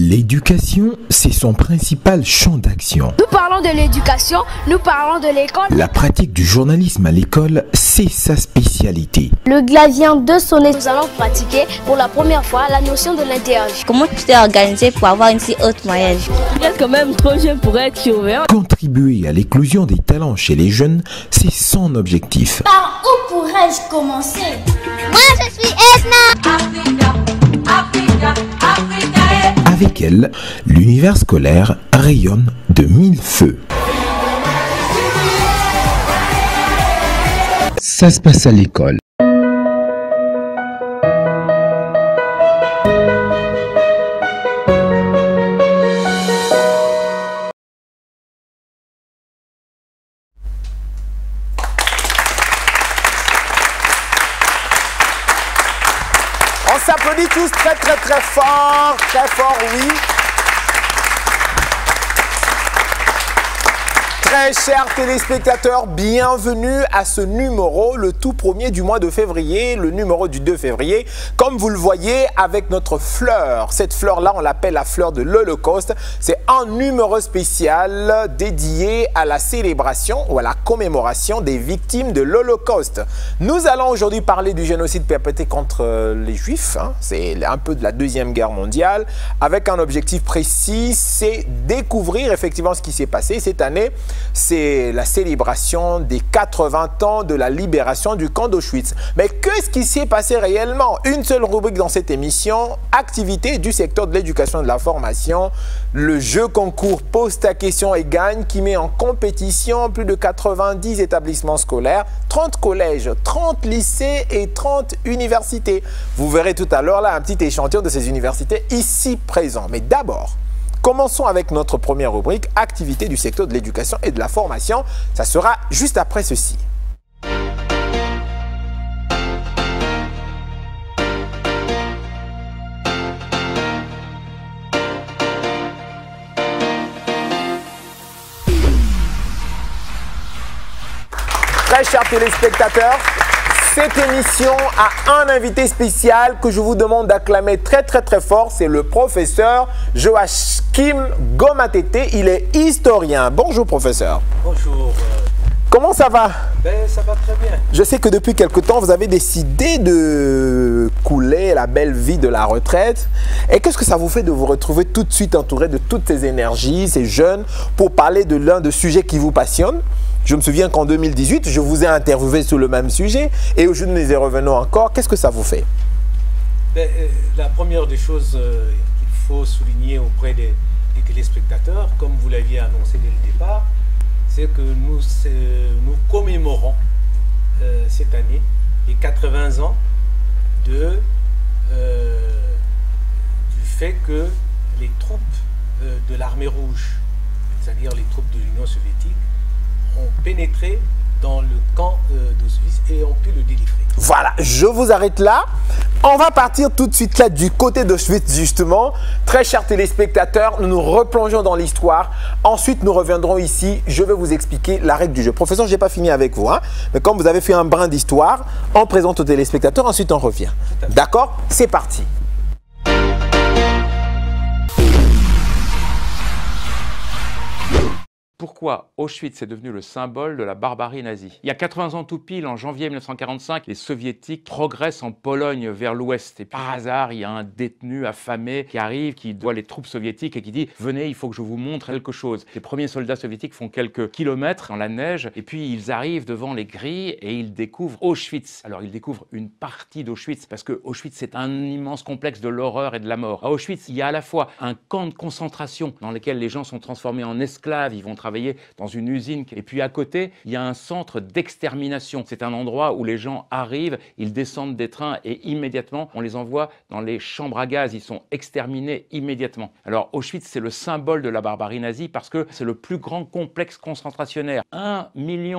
L'éducation, c'est son principal champ d'action. Nous parlons de l'éducation, nous parlons de l'école. La pratique du journalisme à l'école, c'est sa spécialité. Le glas vient de sonner. Nous allons pratiquer pour la première fois la notion de l'interroge. Comment tu t'es organisé pour avoir une si haute moyenne? Vous êtes quand même trop jeune pour être surveillant. Contribuer à l'éclosion des talents chez les jeunes, c'est son objectif. Par où pourrais-je commencer? Moi, je suis Esna. Avec elle, l'univers scolaire rayonne de mille feux. Ça se passe à l'école. On s'applaudit tous très fort, oui. Très chers téléspectateurs, bienvenue à ce numéro, le tout premier du mois de février, le numéro du 2 février. Comme vous le voyez, avec notre fleur. Cette fleur-là, on l'appelle la fleur de l'Holocauste. C'est un numéro spécial dédié à la célébration ou à la commémoration des victimes de l'Holocauste. Nous allons aujourd'hui parler du génocide perpétré contre les Juifs. C'est un peu de la Deuxième Guerre mondiale, avec un objectif précis, c'est découvrir effectivement ce qui s'est passé cette année. C'est la célébration des 80 ans de la libération du camp d'Auschwitz. Mais qu'est-ce qui s'est passé réellement? Une seule rubrique dans cette émission, activité du secteur de l'éducation et de la formation. Le jeu concours Pose ta question et gagne qui met en compétition plus de 90 établissements scolaires, 30 collèges, 30 lycées et 30 universités. Vous verrez tout à l'heure là un petit échantillon de ces universités ici présents. Mais d'abord, commençons avec notre première rubrique, activité du secteur de l'éducation et de la formation. Ça sera juste après ceci. Très chers téléspectateurs, cette émission a un invité spécial que je vous demande d'acclamer très fort. C'est le professeur Joachim Gomatete. Il est historien. Bonjour professeur. Bonjour. Comment ça va? Ça va très bien. Je sais que depuis quelque temps, vous avez décidé de couler la belle vie de la retraite. Et qu'est-ce que ça vous fait de vous retrouver tout de suite entouré de toutes ces énergies, ces jeunes, pour parler de l'un des sujets qui vous passionne? Je me souviens qu'en 2018, je vous ai interviewé sur le même sujet et aujourd'hui nous y revenons encore. Qu'est-ce que ça vous fait? La première des choses qu'il faut souligner auprès des téléspectateurs, comme vous l'aviez annoncé dès le départ, c'est que nous commémorons cette année les 80 ans du fait que les troupes de l'armée rouge, c'est-à-dire les troupes de l'Union soviétique, ont pénétré dans le camp d'Auschwitz et ont pu le délivrer. Voilà, je vous arrête là. On va partir tout de suite là du côté d'Auschwitz justement. Très chers téléspectateurs, nous nous replongeons dans l'histoire. Ensuite, nous reviendrons ici. Je vais vous expliquer la règle du jeu. Professeur, je n'ai pas fini avec vous. Mais comme vous avez fait un brin d'histoire, on présente aux téléspectateurs, ensuite on revient. D'accord? C'est parti. Pourquoi Auschwitz est devenu le symbole de la barbarie nazie? Il y a 80 ans tout pile, en janvier 1945, les soviétiques progressent en Pologne vers l'ouest. Et par hasard, il y a un détenu affamé qui arrive, qui voit les troupes soviétiques et qui dit « Venez, il faut que je vous montre quelque chose ». Les premiers soldats soviétiques font quelques kilomètres dans la neige et puis ils arrivent devant les grilles et ils découvrent Auschwitz. Alors ils découvrent une partie d'Auschwitz parce que Auschwitz c'est un immense complexe de l'horreur et de la mort. À Auschwitz, il y a à la fois un camp de concentration dans lequel les gens sont transformés en esclaves, ils vont travailler dans une usine. Et puis à côté, il y a un centre d'extermination. C'est un endroit où les gens arrivent, ils descendent des trains et immédiatement, on les envoie dans les chambres à gaz. Ils sont exterminés immédiatement. Alors Auschwitz, c'est le symbole de la barbarie nazie parce que c'est le plus grand complexe concentrationnaire. 1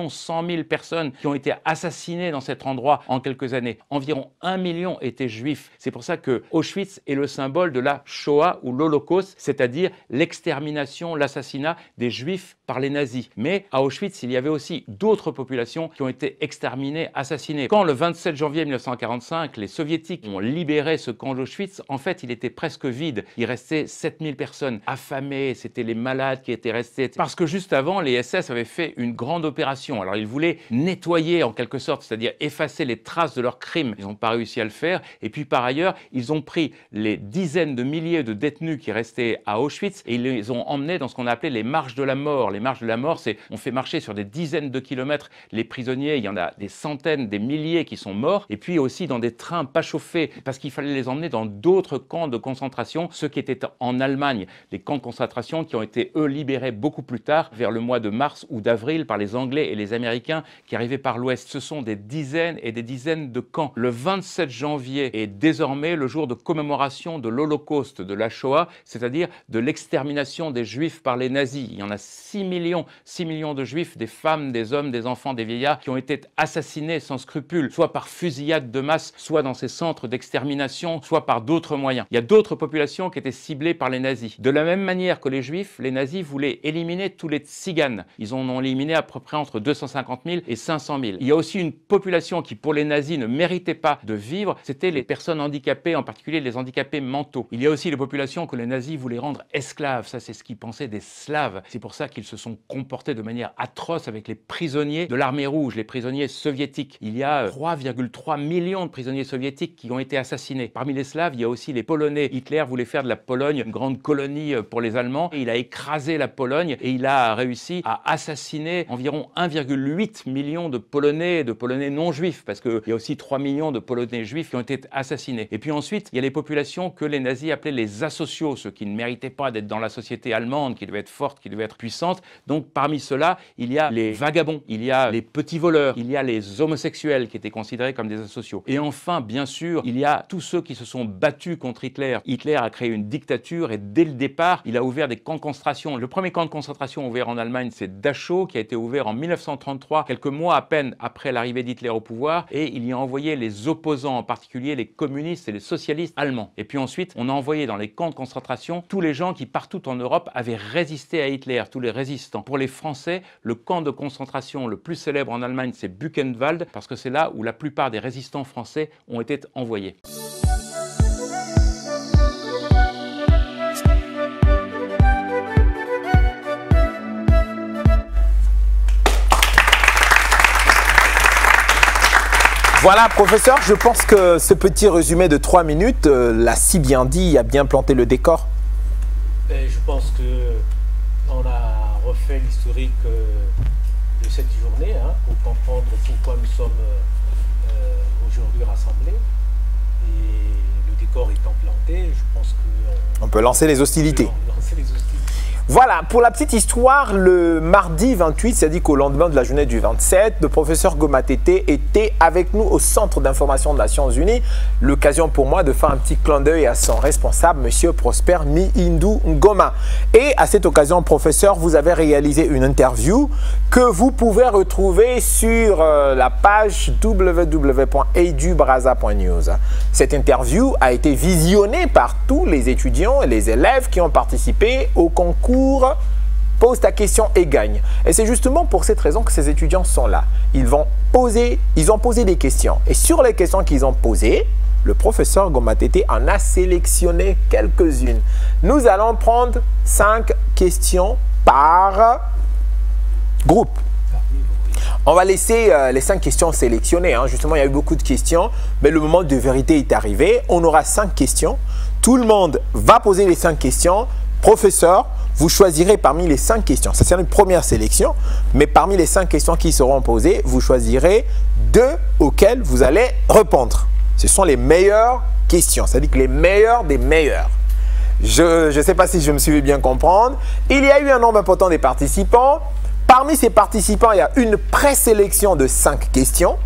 100 000 personnes qui ont été assassinées dans cet endroit en quelques années. Environ 1 million étaient juifs. C'est pour ça que Auschwitz est le symbole de la Shoah ou l'Holocauste, c'est-à-dire l'extermination, l'assassinat des juifs par les les nazis. Mais à Auschwitz, il y avait aussi d'autres populations qui ont été exterminées, assassinées. Quand le 27 janvier 1945, les soviétiques ont libéré ce camp d'Auschwitz, en fait, il était presque vide. Il restait 7000 personnes affamées, c'était les malades qui étaient restés. Parce que juste avant, les SS avaient fait une grande opération. Alors, ils voulaient nettoyer en quelque sorte, c'est-à-dire effacer les traces de leurs crimes. Ils n'ont pas réussi à le faire. Et puis, par ailleurs, ils ont pris les dizaines de milliers de détenus qui restaient à Auschwitz et ils les ont emmenés dans ce qu'on a appelé les marches de la mort. Les marches de la mort, c'est on fait marcher sur des dizaines de kilomètres les prisonniers. Il y en a des centaines, des milliers qui sont morts. Et puis aussi dans des trains pas chauffés parce qu'il fallait les emmener dans d'autres camps de concentration, ceux qui étaient en Allemagne. Les camps de concentration qui ont été, eux, libérés beaucoup plus tard, vers le mois de mars ou d'avril, par les Anglais et les Américains qui arrivaient par l'Ouest. Ce sont des dizaines et des dizaines de camps. Le 27 janvier est désormais le jour de commémoration de l'Holocauste, de la Shoah, c'est-à-dire de l'extermination des Juifs par les nazis. Il y en a 6 millions de Juifs, des femmes, des hommes, des enfants, des vieillards, qui ont été assassinés sans scrupule, soit par fusillade de masse, soit dans ces centres d'extermination, soit par d'autres moyens. Il y a d'autres populations qui étaient ciblées par les nazis. De la même manière que les Juifs, les nazis voulaient éliminer tous les tziganes. Ils en ont éliminé à peu près entre 250 000 et 500 000. Il y a aussi une population qui, pour les nazis, ne méritait pas de vivre, c'était les personnes handicapées, en particulier les handicapés mentaux. Il y a aussi les populations que les nazis voulaient rendre esclaves. Ça, c'est ce qu'ils pensaient des Slaves. C'est pour ça qu'ils se sont comportés de manière atroce avec les prisonniers de l'armée rouge, les prisonniers soviétiques. Il y a 3,3 millions de prisonniers soviétiques qui ont été assassinés. Parmi les Slaves, il y a aussi les Polonais. Hitler voulait faire de la Pologne une grande colonie pour les Allemands. Et il a écrasé la Pologne et il a réussi à assassiner environ 1,8 million de Polonais non juifs, parce qu'il y a aussi 3 millions de Polonais juifs qui ont été assassinés. Et puis ensuite, il y a les populations que les nazis appelaient les asociaux, ceux qui ne méritaient pas d'être dans la société allemande, qui devait être forte, qui devait être puissante. Donc parmi ceux-là, il y a les vagabonds, il y a les petits voleurs, il y a les homosexuels qui étaient considérés comme des asociaux. Et enfin, bien sûr, il y a tous ceux qui se sont battus contre Hitler. Hitler a créé une dictature et dès le départ, il a ouvert des camps de concentration. Le premier camp de concentration ouvert en Allemagne, c'est Dachau, qui a été ouvert en 1933, quelques mois à peine après l'arrivée d'Hitler au pouvoir, et il y a envoyé les opposants, en particulier les communistes et les socialistes allemands. Et puis ensuite, on a envoyé dans les camps de concentration tous les gens qui partout en Europe avaient résisté à Hitler, tous les résistants. Pour les Français, le camp de concentration le plus célèbre en Allemagne, c'est Buchenwald, parce que c'est là où la plupart des résistants français ont été envoyés. Voilà, professeur, je pense que ce petit résumé de 3 minutes l'a si bien dit, a bien planté le décor. Et je pense qu'on a refait l'historique de cette journée pour comprendre pourquoi nous sommes aujourd'hui rassemblés. Et le décor étant planté, je pense qu'on peut lancer les hostilités. Voilà, pour la petite histoire, le mardi 28, c'est-à-dire qu'au lendemain de la journée du 27, le professeur Gomatete était avec nous au Centre d'information des Nations Unies. L'occasion pour moi de faire un petit clin d'œil à son responsable, M. Prosper Mihindu Ngoma. Et à cette occasion, professeur, vous avez réalisé une interview que vous pouvez retrouver sur la page www.edubraza.news. Cette interview a été visionnée par tous les étudiants et les élèves qui ont participé au concours Pose ta question et gagne. Et c'est justement pour cette raison que ces étudiants sont là. Ils ont posé des questions. Et sur les questions qu'ils ont posées, le professeur Gomatete en a sélectionné quelques-unes. Nous allons prendre 5 questions par groupe. On va laisser les 5 questions sélectionnées. Justement, il y a eu beaucoup de questions, mais le moment de vérité est arrivé. On aura 5 questions. Tout le monde va poser les 5 questions. Professeur, vous choisirez parmi les 5 questions. Ça, c'est une première sélection. Mais parmi les 5 questions qui seront posées, vous choisirez 2 auxquelles vous allez répondre. Ce sont les meilleures questions. C'est-à-dire que les meilleurs des meilleurs. Je ne sais pas si je me suis bien comprendre. Il y a eu un nombre important des participants. Parmi ces participants, il y a une présélection de 5 questions.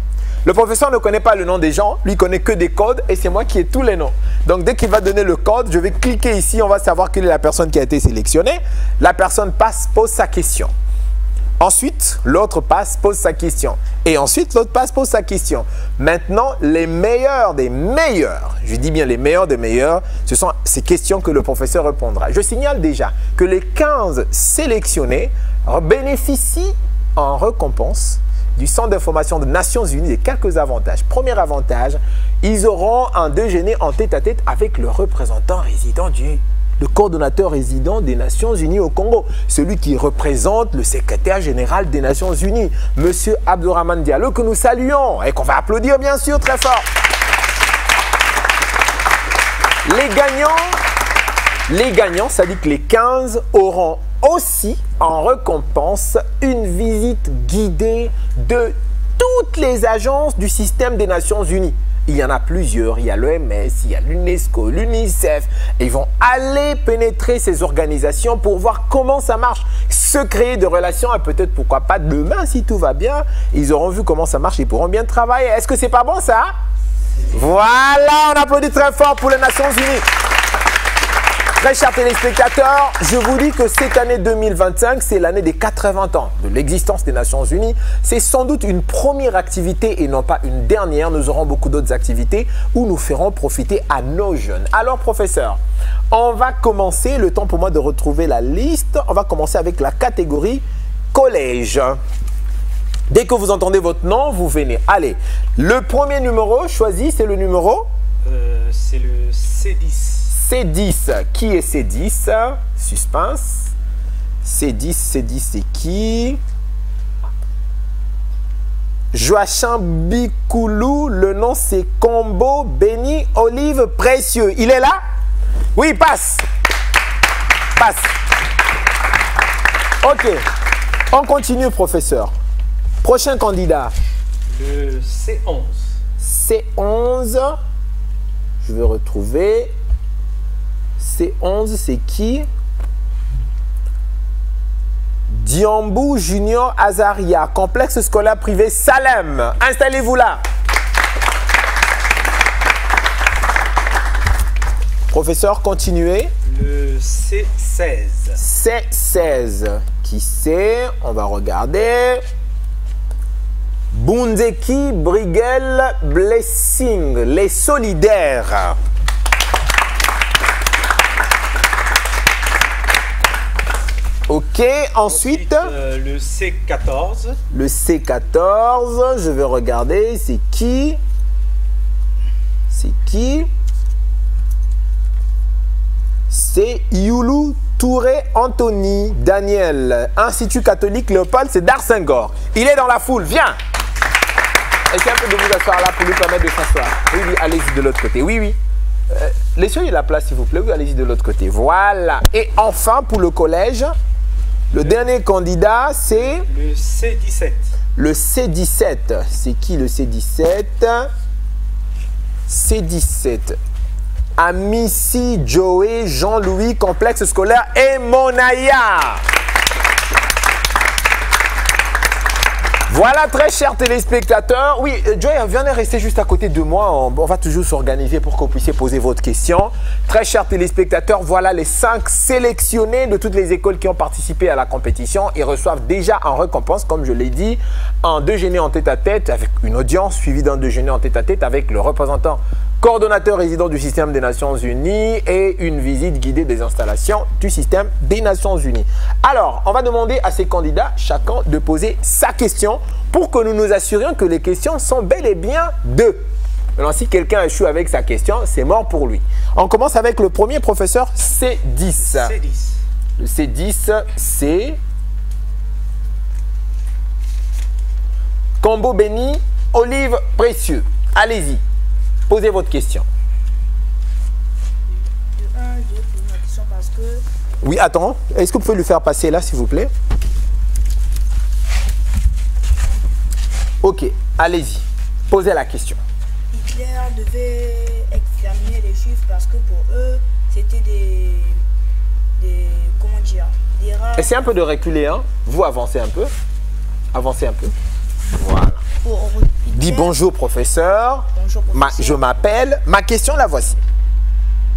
Le professeur ne connaît pas le nom des gens, lui connaît que des codes et c'est moi qui ai tous les noms. Donc dès qu'il va donner le code, je vais cliquer ici, on va savoir quelle est la personne qui a été sélectionnée. La personne passe, pose sa question. Ensuite, l'autre passe, pose sa question. Et ensuite, l'autre passe, pose sa question. Maintenant, les meilleurs des meilleurs, je dis bien les meilleurs des meilleurs, ce sont ces questions que le professeur répondra. Je signale déjà que les 15 sélectionnés bénéficient en récompense du Centre d'information des Nations Unies de quelques avantages. Premier avantage, ils auront un déjeuner en tête-à-tête avec le représentant résident le coordonnateur résident des Nations Unies au Congo, celui qui représente le secrétaire général des Nations Unies, M. Abdourahmane Diallo, que nous saluons et qu'on va applaudir bien sûr très fort. Les gagnants, ça dit que les 15 auront aussi en récompense une visite guidée de toutes les agences du système des Nations Unies. Il y en a plusieurs, il y a l'OMS, il y a l'UNESCO, l'UNICEF. Ils vont aller pénétrer ces organisations pour voir comment ça marche, se créer de relations et peut-être pourquoi pas demain, si tout va bien, ils auront vu comment ça marche, ils pourront bien travailler. Est-ce que c'est pas bon ça? Voilà, on applaudit très fort pour les Nations Unies. Très chers téléspectateurs, je vous dis que cette année 2025, c'est l'année des 80 ans de l'existence des Nations Unies. C'est sans doute une première activité et non pas une dernière. Nous aurons beaucoup d'autres activités où nous ferons profiter à nos jeunes. Alors, professeur, on va commencer, le temps pour moi de retrouver la liste. On va commencer avec la catégorie collège. Dès que vous entendez votre nom, vous venez. Allez, le premier numéro choisi, c'est le numéro c'est le C10. C10, qui est C10? Suspense. C10, c'est qui? Joachim Bikoulou, le nom c'est Combo Béni Olive Précieux. Il est là? Oui, passe. Passe. Ok. On continue, professeur. Prochain candidat. Le C11. C11. Je vais retrouver. C11, c'est qui? Diambou Junior Azaria, complexe scolaire privé Salem. Installez-vous là. Professeur, continuez. Le C16. C16. Qui c'est? On va regarder. Bundeki Brigel Blessing, les solidaires. Ok, ensuite le C14. Le C14, je vais regarder, c'est qui? C'est qui? C'est Youlou Touré Anthony Daniel, Institut catholique Léopold, c'est d'Arsengor. Il est dans la foule, viens! Essayez un peu de vous asseoir là pour lui permettre de s'asseoir. Oui, oui, allez-y de l'autre côté, oui, oui. Laissez-lui la place s'il vous plaît, oui, allez-y de l'autre côté. Voilà. Et enfin, pour le collège, le dernier candidat, c'est... Le C17. Le C17. C'est qui le C17? C17. Amici Joey Jean-Louis, complexe scolaire et Monaya. Voilà, très chers téléspectateurs. Oui, Joy, venez rester juste à côté de moi. On va toujours s'organiser pour que vous puissiez poser votre question. Très chers téléspectateurs, voilà les 5 sélectionnés de toutes les écoles qui ont participé à la compétition. Ils reçoivent déjà en récompense, comme je l'ai dit, un déjeuner en tête-à-tête avec une audience suivie d'un déjeuner en tête-à-tête avec le représentant coordonnateur résident du système des Nations Unies et une visite guidée des installations du système des Nations Unies. Alors, on va demander à ces candidats, chacun, de poser sa question pour que nous nous assurions que les questions sont bel et bien d'eux. Maintenant, si quelqu'un échoue avec sa question, c'est mort pour lui. On commence avec le premier professeur C10. C10. Le C10, c'est Combo Béni, Olive Précieux. Allez-y. Posez votre question. Je vais poser ma question parce que... Oui, attends. Est-ce que vous pouvez lui faire passer là, s'il vous plaît? Ok, allez-y. Posez la question. Hitler devait examiner les juifs parce que pour eux, c'était des comment dire, des races... Essayez un peu de reculer, hein. Vous avancez un peu. Avancez un peu. Voilà. Dis bonjour professeur. Bonjour professeur. Je m'appelle. Ma question la voici.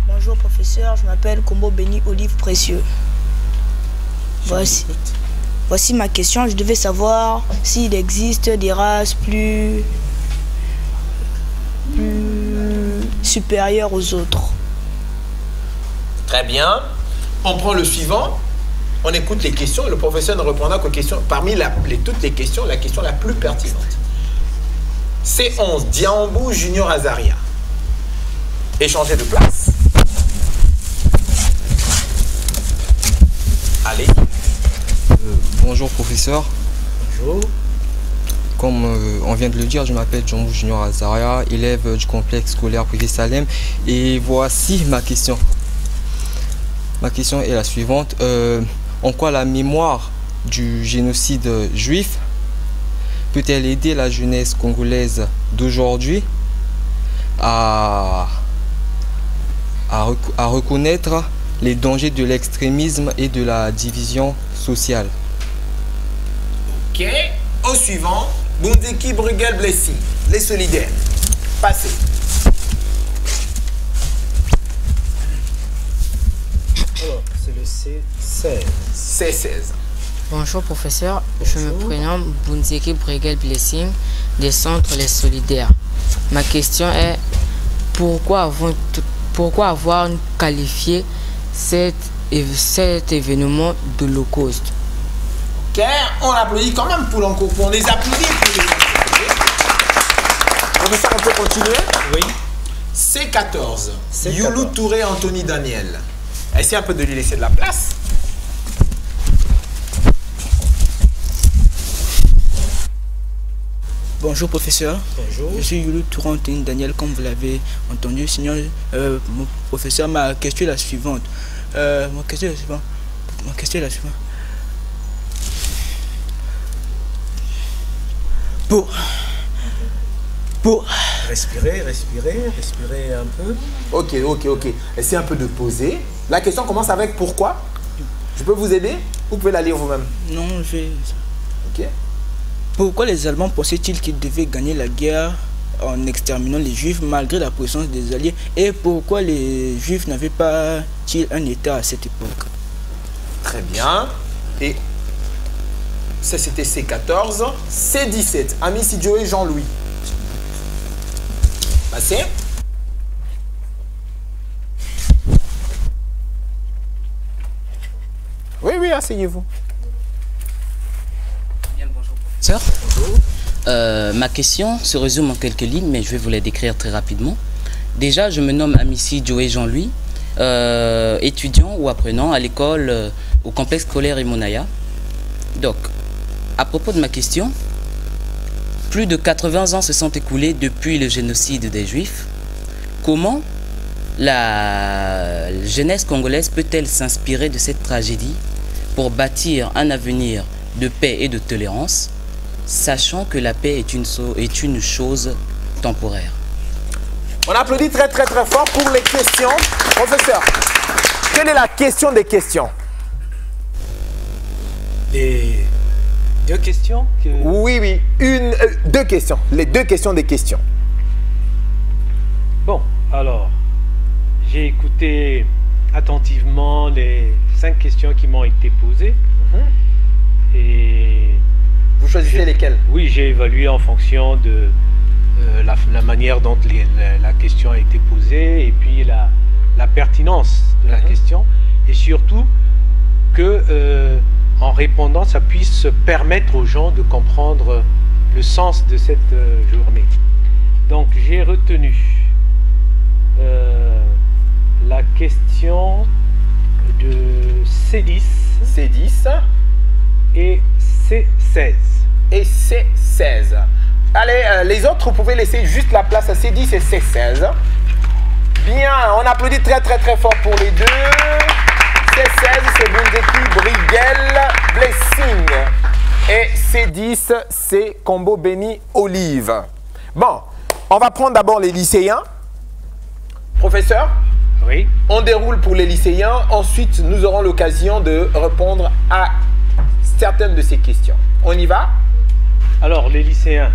Bonjour professeur, je m'appelle Combo Béni Olive Précieux. Voici ma question. Je devais savoir s'il existe des races plus supérieures aux autres. Très bien. On prend le suivant. on écoute les questions et le professeur ne répondra qu'aux questions. Parmi toutes les questions, la question la plus pertinente. C11, Diambou Junior Azaria. Échangez de place. Allez. Bonjour professeur. Bonjour. Comme on vient de le dire, je m'appelle Diambou Junior Azaria, élève du complexe scolaire privé Salem. Et voici ma question. Ma question est la suivante. En quoi la mémoire du génocide juif peut-elle aider la jeunesse congolaise d'aujourd'hui à reconnaître les dangers de l'extrémisme et de la division sociale? Ok. Au suivant, Bundeki Bruegel Blessing, les solidaires. Passez. Alors, c'est le C16. C16. Bonjour professeur, je me prénomme Bundeki Bruegel Blessing des Centres Les Solidaires. Ma question est pourquoi avoir qualifié cet événement de l'Holocauste? Ok, on applaudit quand même pour l'encours. On les applaudit pour les applaudissements. Professeur, on peut continuer? Oui. C14. Youlou Touré Anthony Daniel. Essayez un peu de lui laisser de la place. Bonjour professeur. Bonjour. Je suis Youlou Touré Anthony Daniel, comme vous l'avez entendu. Sinon, mon professeur, ma question est la suivante. Ma question est la suivante. Pour Respirez un peu. Ok. Essayez un peu de poser. La question commence avec pourquoi. Je peux vous aider? Vous pouvez la lire vous-même. Non, je vais... Ok. Pourquoi les Allemands pensaient-ils qu'ils devaient gagner la guerre en exterminant les Juifs malgré la présence des Alliés? Et pourquoi les Juifs n'avaient pas-ils un État à cette époque? Très bien. Et ça, c'était C14. C17. Ami Sidjo et Jean-Louis. Passez. Oui, asseyez-vous. Bonjour. Ma question se résume en quelques lignes, mais je vais vous les décrire très rapidement. Déjà, je me nomme Amici Joé Jean-Louis, étudiant ou apprenant à l'école au complexe scolaire Imonaya. Donc, à propos de ma question, plus de 80 ans se sont écoulés depuis le génocide des Juifs. Comment la jeunesse congolaise peut-elle s'inspirer de cette tragédie pour bâtir un avenir de paix et de tolérance, sachant que la paix est une chose temporaire? On applaudit très fort pour les questions. Professeur, quelle est la question des questions? Les deux questions que... Oui. Deux questions. Les deux questions des questions. Bon, alors, j'ai écouté attentivement les 5 questions qui m'ont été posées. Et vous choisissez lesquelles? Oui, j'ai évalué en fonction de la manière dont la question a été posée et puis la pertinence de la question. Et surtout que en répondant, ça puisse permettre aux gens de comprendre le sens de cette journée. Donc j'ai retenu la question de C10 et C16. Et C16. Allez, les autres, vous pouvez laisser juste la place à C10 et C16. Bien, on applaudit très fort pour les deux. C16, c'est Bundeki Bruegel Blessing. Et C10, c'est Combo Béni Olive. Bon, on va prendre d'abord les lycéens. Professeur? Oui. On déroule pour les lycéens. Ensuite, nous aurons l'occasion de répondre à certaines de ces questions. On y va? Alors, les lycéens,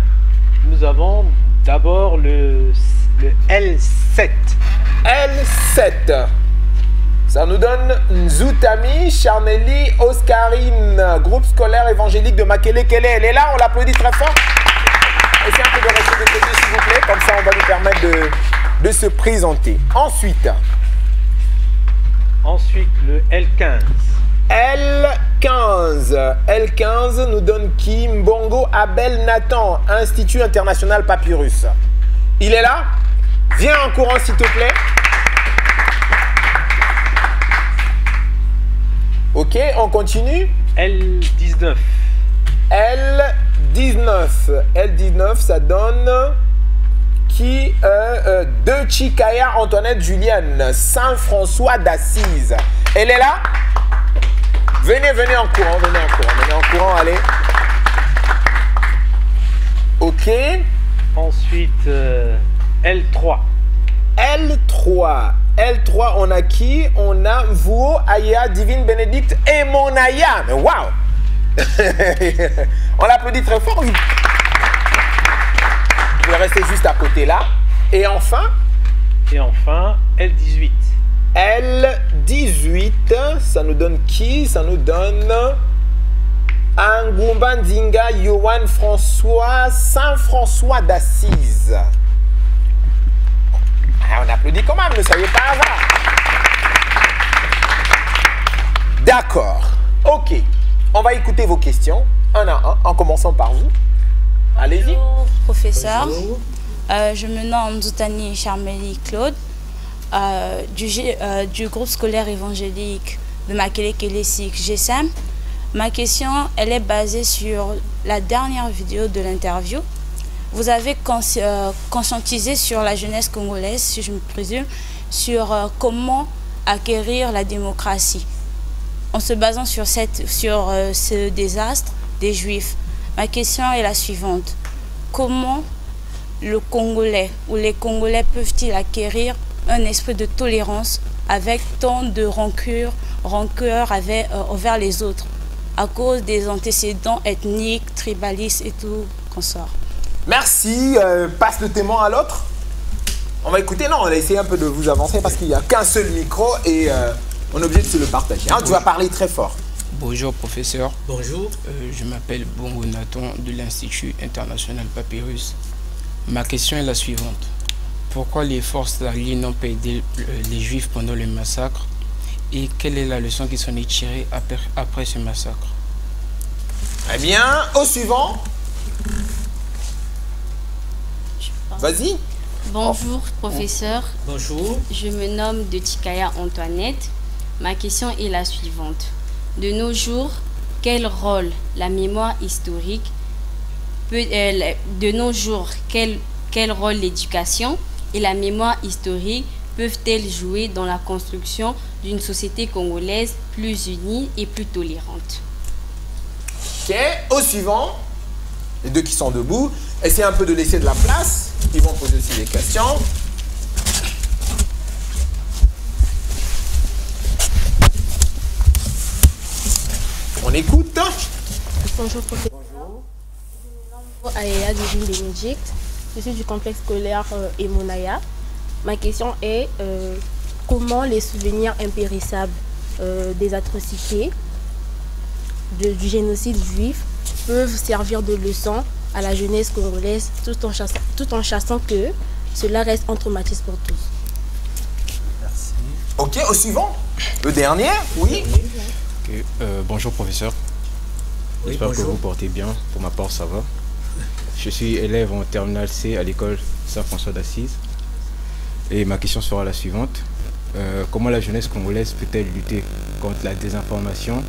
nous avons d'abord le L7. L7. Ça nous donne Nzoutami, Charnelli, Oscarine, groupe scolaire évangélique de Makele-Kele. Elle est là, on l'applaudit très fort. Essayez un peu de rester de côté, s'il vous plaît. Comme ça, on va lui permettre de se présenter. Ensuite, le L15. L15. L15 nous donne qui? Mbongo Abel Nathan, Institut International Papyrus. Il est là? Viens en courant s'il te plaît. Ok, on continue. L19. L19. L19, ça donne qui? De Chikaya Antoinette Julienne, Saint-François d'Assise. Elle est là? Venez en courant, allez. Ok. Ensuite, L3. L3, on a qui? On a Mvuo, Aya, Divine Bénédicte et Monaya. Mais waouh! On l'applaudit très fort. Vous pouvez rester juste à côté là. Et enfin, L18. L18, ça nous donne qui? Ça nous donne Angumba Ndinga Yohan François, Saint-François d'Assise. On applaudit quand même, ne soyez pas hasard. D'accord. Ok. On va écouter vos questions, un à un, en commençant par vous. Allez-y. Bonjour, professeur. Bonjour. Je me nomme Zoutani Charmélie Claude, du groupe scolaire évangélique de Makele-Kele-Sik GSM. Ma question, elle est basée sur la dernière vidéo de l'interview. Vous avez conscientisé sur la jeunesse congolaise, si je me présume, sur comment acquérir la démocratie. En se basant sur ce désastre des Juifs, ma question est la suivante. Comment le Congolais ou les Congolais peuvent-ils acquérir un esprit de tolérance avec tant de rancœur envers les autres à cause des antécédents ethniques, tribalistes et tout consort? Merci. Passe le témoin à l'autre. On va écouter. Non, on va essayer un peu de vous avancer parce qu'il n'y a qu'un seul micro et on est obligé de se le partager. Hein, tu vas parler très fort. Bonjour professeur. Bonjour. Je m'appelle Bongo Nathan de l'Institut International Papyrus. Ma question est la suivante. Pourquoi les forces alliées n'ont pas aidé les Juifs pendant le massacre et quelle est la leçon qui s'en est tirée après ce massacre? Eh bien, au suivant. Vas-y. Bonjour professeur. Bonjour. Je me nomme de Chikaya Antoinette. Ma question est la suivante. De nos jours, quel rôle la mémoire historique quel rôle l'éducation et la mémoire historique peuvent-elles jouer dans la construction d'une société congolaise plus unie et plus tolérante? Ok, au suivant. Les deux qui sont debout. Essayez un peu de laisser de la place. Ils vont poser aussi des questions. On écoute. Bonjour professeur. Bonjour. Je me nomme Aya Divine Bénédicte. Je suis du complexe scolaire Emonaya. Ma question est comment les souvenirs impérissables des atrocités du génocide juif peuvent servir de leçon à la jeunesse congolaise tout en chassant que cela reste un traumatisme pour tous. Merci. Ok, au suivant. Le dernier, oui. Okay. Bonjour professeur. Oui, j'espère que vous portez bien. Pour ma part, ça va. Je suis élève en terminale C à l'école Saint-François d'Assise. Et ma question sera la suivante. Comment la jeunesse congolaise peut-elle lutter contre la désinformation,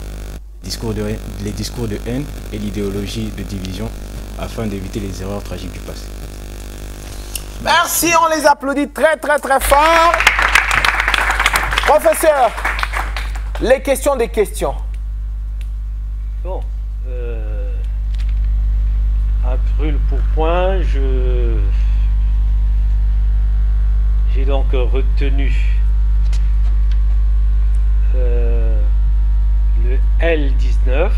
les discours de haine et l'idéologie de division afin d'éviter les erreurs tragiques du passé? Merci, on les applaudit très très très fort. Professeur, les questions des questions. Bon, à brûle pour point, j'ai donc retenu le L19.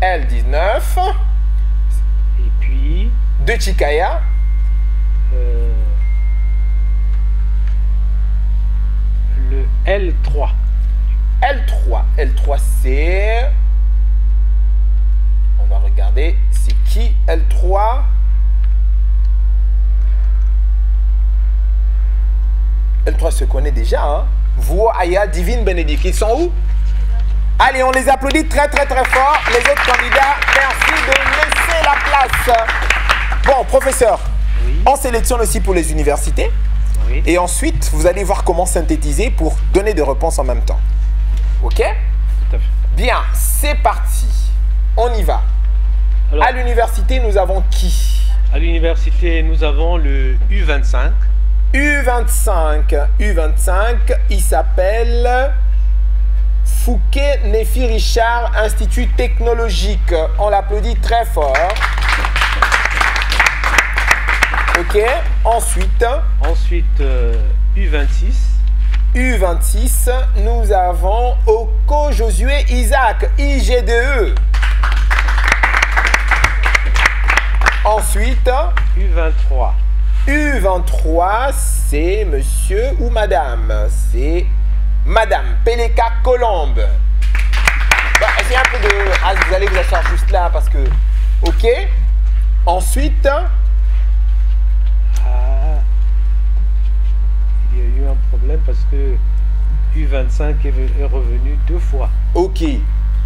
L19. Et puis... De Chikaya. Le L3. L3. L3, c'est... On va regarder, c'est qui L3? L3 se connaît déjà, hein? Vous, Aya, Divine Bénédicte, ils sont où? Allez, on les applaudit très fort. Les autres candidats, merci de laisser la place. Bon, professeur, on sélectionne aussi pour les universités. Oui. Et ensuite, vous allez voir comment synthétiser pour donner des réponses en même temps. OK? Tout à fait. Bien, c'est parti. On y va. Alors, à l'université, nous avons qui? À l'université, nous avons le U25. U25, il s'appelle Fouquet Néfi Richard, Institut technologique. On l'applaudit très fort. OK. Ensuite, U26. U26, nous avons Oko Josué Isaac, IG2E. Ensuite, U23. U23, c'est monsieur ou madame? C'est madame Peleka Colombe. Bah, essayez un peu de... Ah, vous allez vous asseoir juste là parce que... OK. Ensuite... Il y a eu un problème parce que U25 est revenu 2 fois. OK.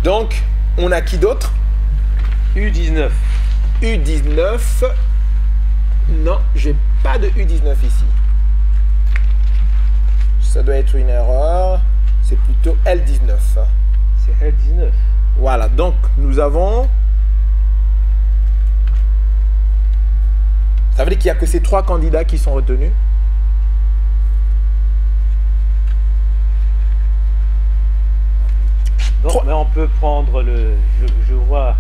Donc, on a qui d'autre? U19. U19. Non, j'ai pas de U19 ici. Ça doit être une erreur. C'est plutôt L19. C'est L19. Voilà, donc nous avons... Ça veut dire qu'il n'y a que ces 3 candidats qui sont retenus. Non, mais on peut prendre le... Je vois...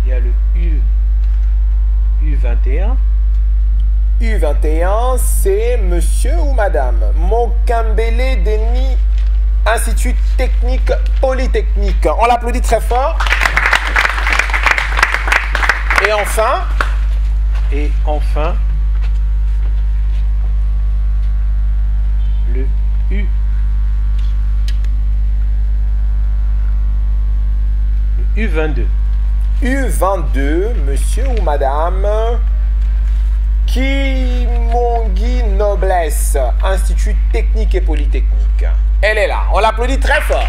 il y a le U21. U21, c'est monsieur ou madame Mokambele Denis, Institut technique polytechnique. On l'applaudit très fort. Et enfin... le U22. U22, monsieur ou madame Kimongi Noblesse, Institut technique et polytechnique. Elle est là. On l'applaudit très fort.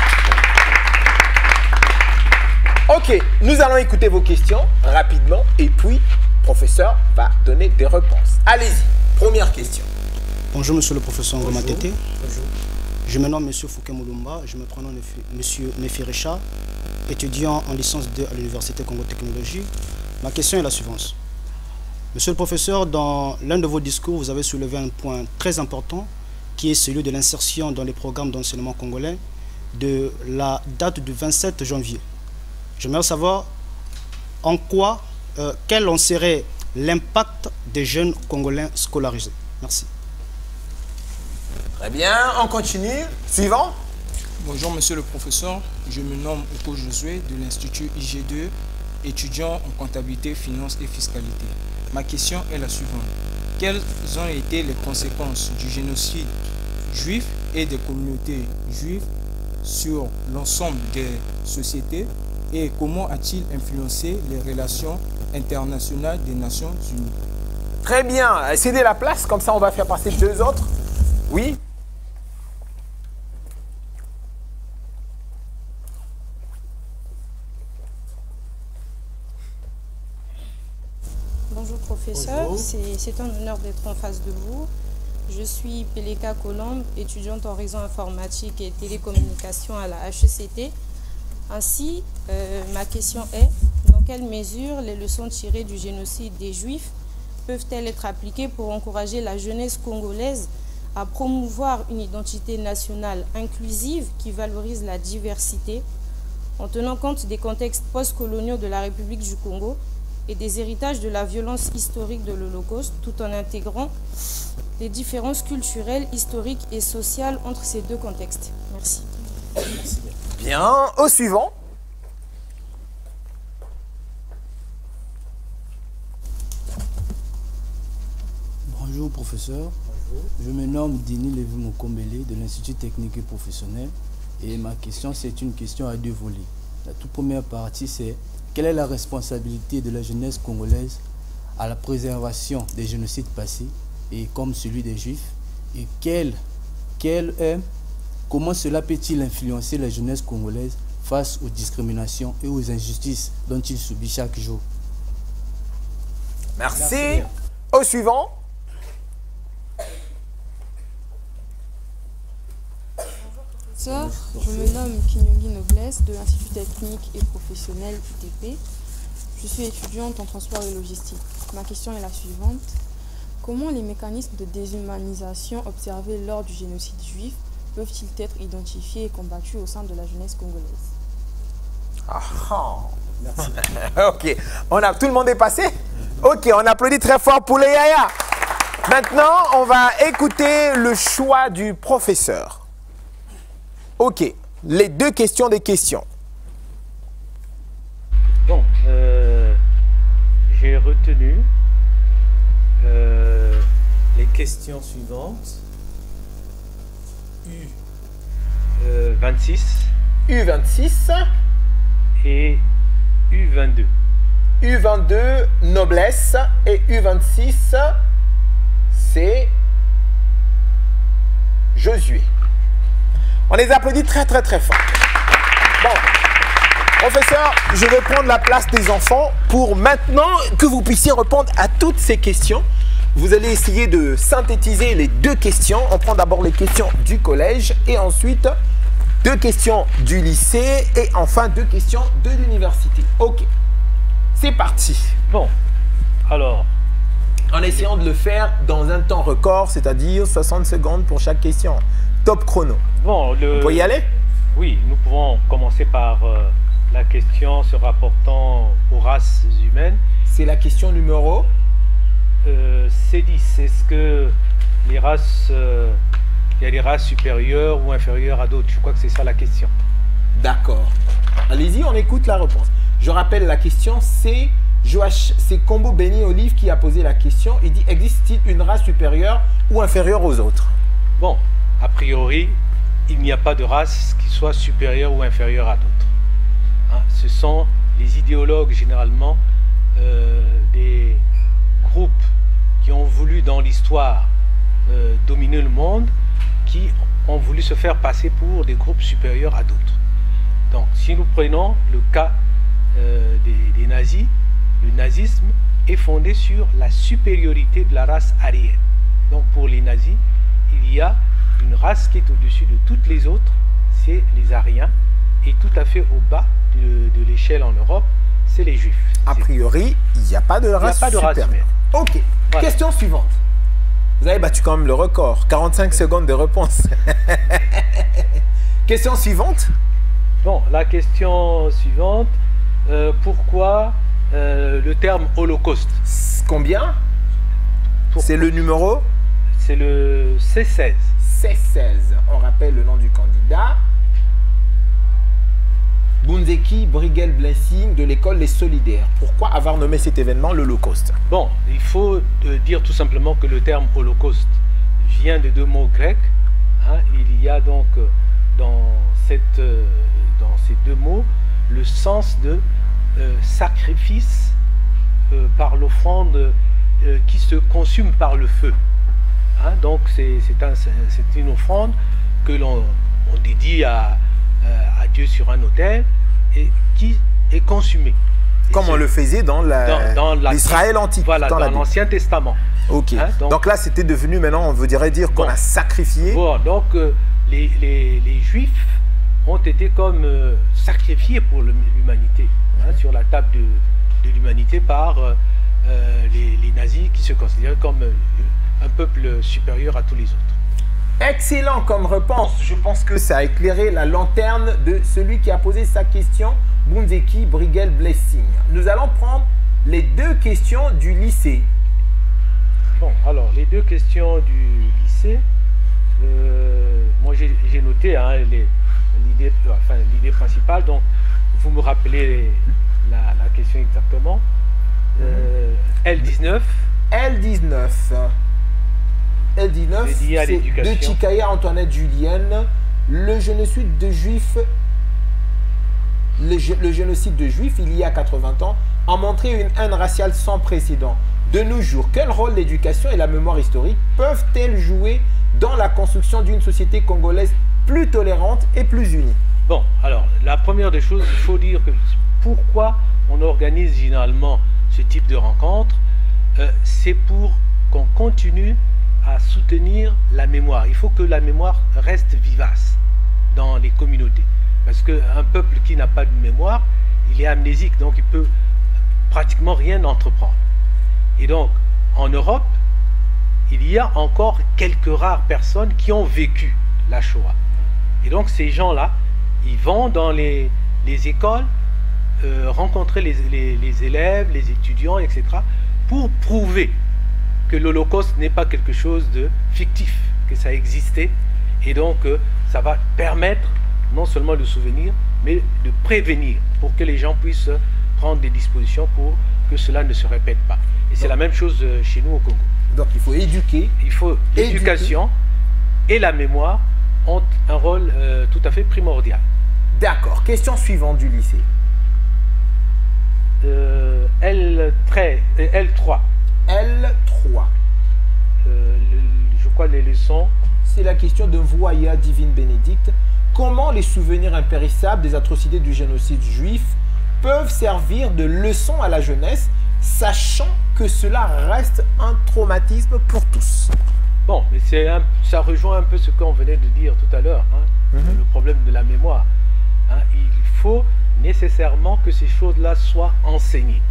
OK, nous allons écouter vos questions rapidement et puis le professeur va donner des réponses. Allez-y, première question. Bonjour monsieur le professeur Ngomatete. Bonjour. Je me nomme monsieur Fouquet Moulumba, je me prénomme monsieur Néfi Richard, étudiant en licence 2 à l'Université Congo Technologie. Ma question est la suivante. Monsieur le professeur, dans l'un de vos discours, vous avez soulevé un point très important qui est celui de l'insertion dans les programmes d'enseignement congolais de la date du 27 janvier. J'aimerais savoir en quoi, quel en serait l'impact des jeunes Congolais scolarisés. Merci. Très bien, on continue. Suivant. Bonjour monsieur le professeur, je me nomme Oko Josué de l'Institut IG2, étudiant en comptabilité, finance et fiscalité. Ma question est la suivante. Quelles ont été les conséquences du génocide juif et des communautés juives sur l'ensemble des sociétés et comment a-t-il influencé les relations internationales des Nations Unies? Très bien, cédez la place, comme ça on va faire passer 2 autres. Oui. Bonjour professeur, c'est un honneur d'être en face de vous. Je suis Peleka Colombe, étudiante en réseau informatique et télécommunications à la HECT. Ainsi, ma question est, dans quelle mesure les leçons tirées du génocide des Juifs peuvent-elles être appliquées pour encourager la jeunesse congolaise à promouvoir une identité nationale inclusive qui valorise la diversité, en tenant compte des contextes post-coloniaux de la République du Congo et des héritages de la violence historique de l'Holocauste, tout en intégrant les différences culturelles, historiques et sociales entre ces 2 contextes. Merci. Bien, au suivant. Bonjour professeur. Bonjour. Je me nomme Denis Lévi Mokombele de l'Institut technique et professionnel et ma question c'est une question à 2 volets. La toute première partie c'est quelle est la responsabilité de la jeunesse congolaise à la préservation des génocides passés et comme celui des Juifs et quelle est comment cela peut-il influencer la jeunesse congolaise face aux discriminations et aux injustices dont il subit chaque jour? Merci. Au suivant. Bonjour, je me nomme Kinyongi Noblesse de l'Institut technique et professionnel ITP. Je suis étudiante en transport et logistique. Ma question est la suivante. Comment les mécanismes de déshumanisation observés lors du génocide juif peuvent-ils être identifiés et combattus au sein de la jeunesse congolaise? Merci. Ok, tout le monde est passé? Ok, on applaudit très fort pour les yaya. Maintenant, on va écouter le choix du professeur. Ok, les deux questions des questions. Bon, j'ai retenu les questions suivantes. U26. U26. Et U22. U22, noblesse. Et U26, c'est Josué. On les applaudit très très très fort. Bon, professeur, je vais prendre la place des enfants pour maintenant que vous puissiez répondre à toutes ces questions. Vous allez essayer de synthétiser les deux questions. On prend d'abord les questions du collège et ensuite 2 questions du lycée et enfin 2 questions de l'université. Ok, c'est parti. Bon, alors... En essayant de le faire dans un temps record, c'est-à-dire 60 secondes pour chaque question. Top chrono. Bon, vous pouvez y aller? Oui, nous pouvons commencer par la question se rapportant aux races humaines. C'est la question numéro C10. Est-ce que les races, il y a des races supérieures ou inférieures à d'autres? Je crois que c'est ça la question. D'accord. Allez-y, on écoute la réponse. Je rappelle la question, c'est Combo Béni Olive qui a posé la question. Il dit, existe-t-il une race supérieure ou inférieure aux autres? Bon, a priori, il n'y a pas de race qui soit supérieure ou inférieure à d'autres. Hein, ce sont les idéologues, généralement, des groupes qui ont voulu, dans l'histoire, dominer le monde, qui ont voulu se faire passer pour des groupes supérieurs à d'autres. Donc, si nous prenons le cas des nazis, le nazisme est fondé sur la supériorité de la race aryenne. Donc, pour les nazis, il y a une race qui est au-dessus de toutes les autres, c'est les Aryens, et tout à fait au bas de l'échelle en Europe, c'est les Juifs. A priori, il n'y a pas de race supérieure. Ok, voilà. Question suivante. Vous avez battu quand même le record, 45 secondes de réponse. Question suivante. Bon, la question suivante, pourquoi le terme holocauste? Combien? C'est le numéro? C'est le C16. C16. On rappelle le nom du candidat. Bunzeki Brigel Blessing de l'école Les Solidaires. Pourquoi avoir nommé cet événement l'Holocauste? Bon, il faut dire tout simplement que le terme Holocauste vient de 2 mots grecs. Hein. Il y a donc dans ces 2 mots le sens de sacrifice par l'offrande qui se consume par le feu. Hein. Donc c'est une offrande que l'on dédie à Dieu sur un autel et qui est consumée. Comme on le faisait dans l'Israël antique. Voilà, dans l'Ancien Testament. Ok. Hein, donc là, c'était devenu maintenant, on voudrait dire qu'on a sacrifié. Bon, donc les Juifs ont été comme sacrifiés pour l'humanité, hein, sur la table de l'humanité par les nazis qui se considéraient comme un peuple supérieur à tous les autres. Excellent comme réponse. Je pense que ça a éclairé la lanterne de celui qui a posé sa question, Bunzeki Brigel Blessing. Nous allons prendre les 2 questions du lycée. Bon, alors, les 2 questions du lycée, moi j'ai noté hein, l'idée principale, donc vous me rappelez la question exactement. L19. L19. L19, c'est de Chikaya Antoinette Julienne. Le génocide de Juifs, le génocide de Juifs, il y a 80 ans, a montré une haine raciale sans précédent. De nos jours, quel rôle l'éducation et la mémoire historique peuvent-elles jouer dans la construction d'une société congolaise plus tolérante et plus unie? Bon, alors, la première des choses, il faut dire que pourquoi on organise généralement ce type de rencontre, c'est pour qu'on continue à soutenir la mémoire. Il faut que la mémoire reste vivace dans les communautés. Parce qu'un peuple qui n'a pas de mémoire, il est amnésique, donc il peut pratiquement rien entreprendre. Et donc, en Europe, il y a encore quelques rares personnes qui ont vécu la Shoah. Et donc, ces gens-là, ils vont dans les écoles, rencontrer les élèves, les étudiants, etc., pour prouver que l'Holocauste n'est pas quelque chose de fictif, que ça existait. Et donc, ça va permettre non seulement de souvenir, mais de prévenir, pour que les gens puissent prendre des dispositions pour que cela ne se répète pas. Et c'est la même chose chez nous au Congo. Donc il faut éduquer. Il faut l'éducation et la mémoire ont un rôle tout à fait primordial. D'accord. Question suivante du lycée. L3. L3. Je crois les leçons. C'est la question de Voya Divine Bénédicte. Comment les souvenirs impérissables des atrocités du génocide juif peuvent servir de leçon à la jeunesse, sachant que cela reste un traumatisme pour tous? Bon, mais ça rejoint un peu ce qu'on venait de dire tout à l'heure, le problème de la mémoire. Il faut nécessairement que ces choses-là soient enseignées.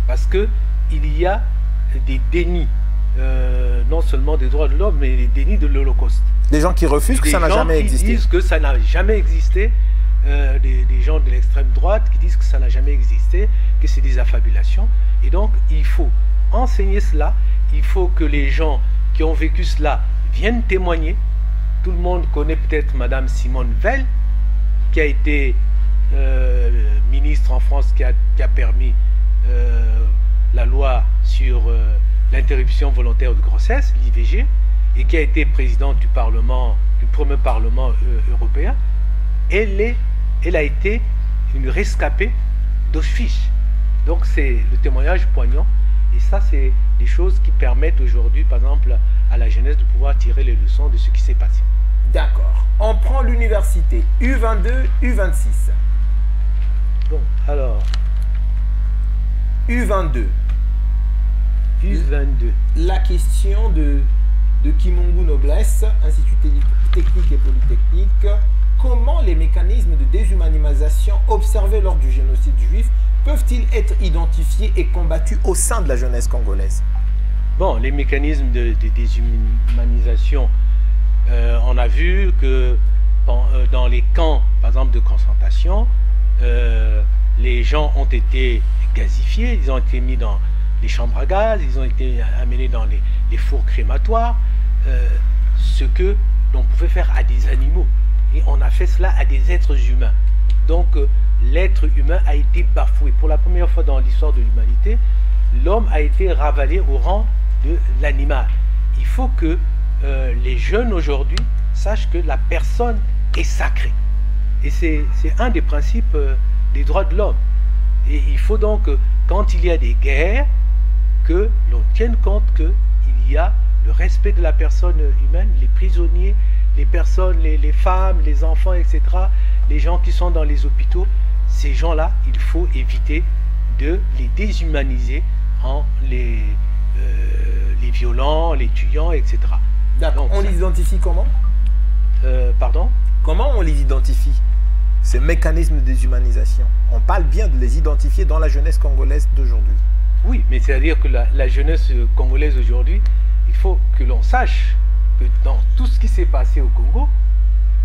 Parce qu'il y a des dénis, non seulement des droits de l'homme, mais des dénis de l'Holocauste. Des gens qui refusent que ça n'a jamais existé. Des gens qui disent que ça n'a jamais existé. Des gens de l'extrême droite qui disent que ça n'a jamais existé, que c'est des affabulations. Et donc, il faut enseigner cela. Il faut que les gens qui ont vécu cela viennent témoigner. Tout le monde connaît peut-être Madame Simone Veil, qui a été ministre en France, qui a permis la loi sur l'interruption volontaire de grossesse, l'IVG, et qui a été présidente du Parlement, du premier Parlement européen. Elle a été une rescapée d'Auschwitz. Donc c'est le témoignage poignant. Et ça, c'est des choses qui permettent aujourd'hui, par exemple, à la jeunesse de pouvoir tirer les leçons de ce qui s'est passé. D'accord. On prend l'université. U22, U26. Bon, alors... U22. U22. La question de Kimungu Noblesse, Institut technique et polytechnique. Comment les mécanismes de déshumanisation observés lors du génocide juif peuvent-ils être identifiés et combattus au sein de la jeunesse congolaise? Bon, les mécanismes de déshumanisation, on a vu que dans les camps, par exemple, de concentration, les gens ont été gazifiés, ils ont été mis dans les chambres à gaz, ils ont été amenés dans les fours crématoires, ce que l'on pouvait faire à des animaux. Et on a fait cela à des êtres humains. Donc l'être humain a été bafoué. Pour la première fois dans l'histoire de l'humanité, l'homme a été ravalé au rang de l'animal. Il faut que les jeunes aujourd'hui sachent que la personne est sacrée. Et c'est un des principes des droits de l'homme. Et il faut donc, quand il y a des guerres, que l'on tienne compte qu'il y a le respect de la personne humaine, les prisonniers, les personnes, les femmes, les enfants, etc., les gens qui sont dans les hôpitaux, ces gens-là, il faut éviter de les déshumaniser en les violant, les tuant, etc. D'accord. On les identifie comment? Pardon? Comment on les identifie, ces mécanismes de déshumanisation? On parle bien de les identifier dans la jeunesse congolaise d'aujourd'hui. Oui, mais c'est-à-dire que la jeunesse congolaise aujourd'hui, il faut que l'on sache que dans tout ce qui s'est passé au Congo,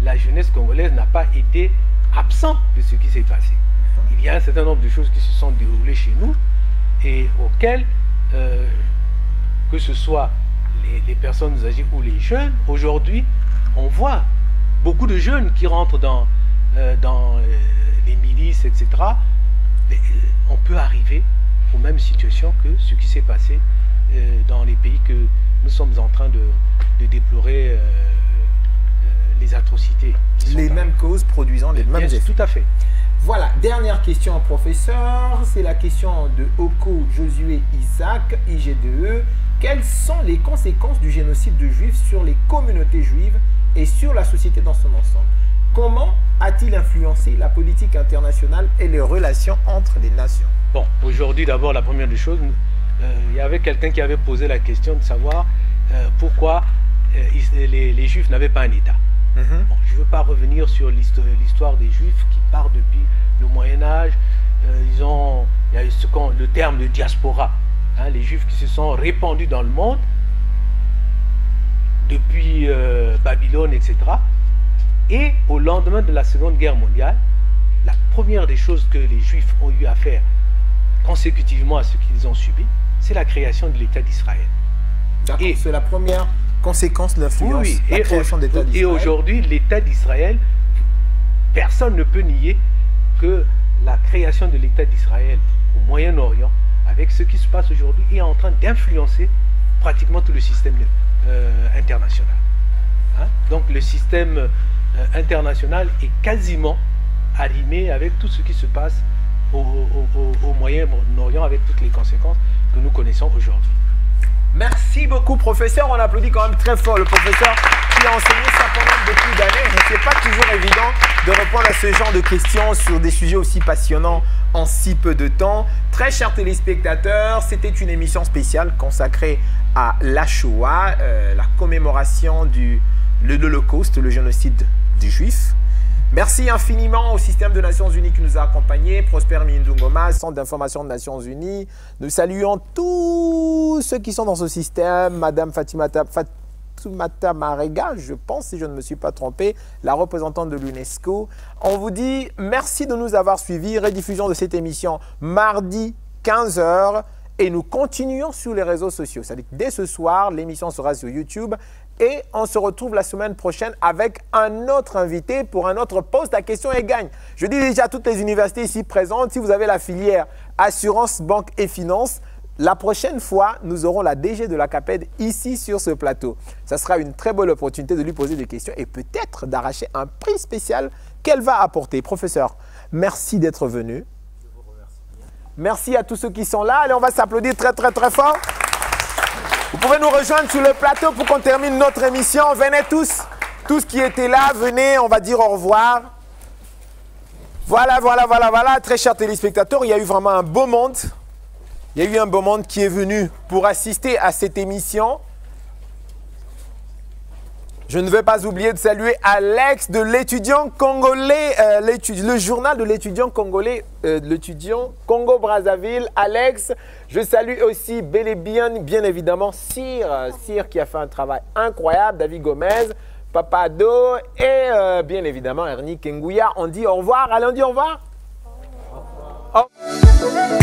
la jeunesse congolaise n'a pas été absente de ce qui s'est passé. Il y a un certain nombre de choses qui se sont déroulées chez nous et auxquelles, que ce soit les personnes âgées ou les jeunes, aujourd'hui, on voit beaucoup de jeunes qui rentrent dans les milices, etc. Mais, on peut arriver aux mêmes situations que ce qui s'est passé dans les pays que nous sommes en train de déplorer les atrocités. Les mêmes causes produisant les mêmes effets. Tout à fait. Voilà, dernière question, professeur. C'est la question de Oko Josué Isaac, IG2E. Quelles sont les conséquences du génocide de Juifs sur les communautés juives et sur la société dans son ensemble. Comment a-t-il influencé la politique internationale et les relations entre les nations? Bon, aujourd'hui, d'abord, la première des choses, il y avait quelqu'un qui avait posé la question de savoir pourquoi les Juifs n'avaient pas un État. Bon, je ne veux pas revenir sur l'histoire des Juifs qui part depuis le Moyen-Âge. Il y a eu le terme de diaspora. Hein, les Juifs qui se sont répandus dans le monde depuis Babylone, etc. Et au lendemain de la Seconde Guerre mondiale, la première des choses que les Juifs ont eu à faire consécutivement à ce qu'ils ont subi, c'est la création de l'État d'Israël. Et c'est la première conséquence de l'influence, la création de l'État d'Israël. Et aujourd'hui, l'État d'Israël, personne ne peut nier que la création de l'État d'Israël au Moyen-Orient, avec ce qui se passe aujourd'hui, est en train d'influencer pratiquement tout le système international. Hein? Donc le système international est quasiment arrimé avec tout ce qui se passe au Moyen-Orient, avec toutes les conséquences que nous connaissons aujourd'hui. Merci beaucoup, professeur. On applaudit quand même très fort le professeur qui a enseigné ça pendant beaucoup d'années. Ce n'est pas toujours évident de répondre à ce genre de questions sur des sujets aussi passionnants en si peu de temps. Très chers téléspectateurs, c'était une émission spéciale consacrée à la Shoah, la commémoration de l'Holocauste, le génocide des Juifs. Merci infiniment au système de Nations Unies qui nous a accompagnés, Prosper Mindungoma, Centre d'information des Nations Unies. Nous saluons tous ceux qui sont dans ce système, Madame Fatoumata Marega, je pense, si je ne me suis pas trompé, la représentante de l'UNESCO. On vous dit merci de nous avoir suivis. Rediffusion de cette émission mardi 15 h et nous continuons sur les réseaux sociaux. C'est-à-dire que dès ce soir, l'émission sera sur YouTube. Et on se retrouve la semaine prochaine avec un autre invité pour un autre poste à question et gagne. Je dis déjà à toutes les universités ici présentes, si vous avez la filière assurance, banque et finance, la prochaine fois, nous aurons la DG de la CAPED ici sur ce plateau. Ça sera une très bonne opportunité de lui poser des questions et peut-être d'arracher un prix spécial qu'elle va apporter. Professeur, merci d'être venu. Je vous remercie. Merci à tous ceux qui sont là. Allez, on va s'applaudir très très très fort. Vous pouvez nous rejoindre sur le plateau pour qu'on termine notre émission. Venez tous qui étaient là, venez, on va dire au revoir. Voilà. Très chers téléspectateurs, il y a eu vraiment un beau monde. Il y a eu un beau monde qui est venu pour assister à cette émission. Je ne vais pas oublier de saluer Alex de l'étudiant congolais, le journal de l'étudiant congolais, l'étudiant Congo-Brazzaville. Alex, je salue aussi bel et bien évidemment Cyr qui a fait un travail incroyable, David Gomez, Papado et bien évidemment Ernie Kengouya. On dit au revoir, allez on dit au revoir. Au revoir.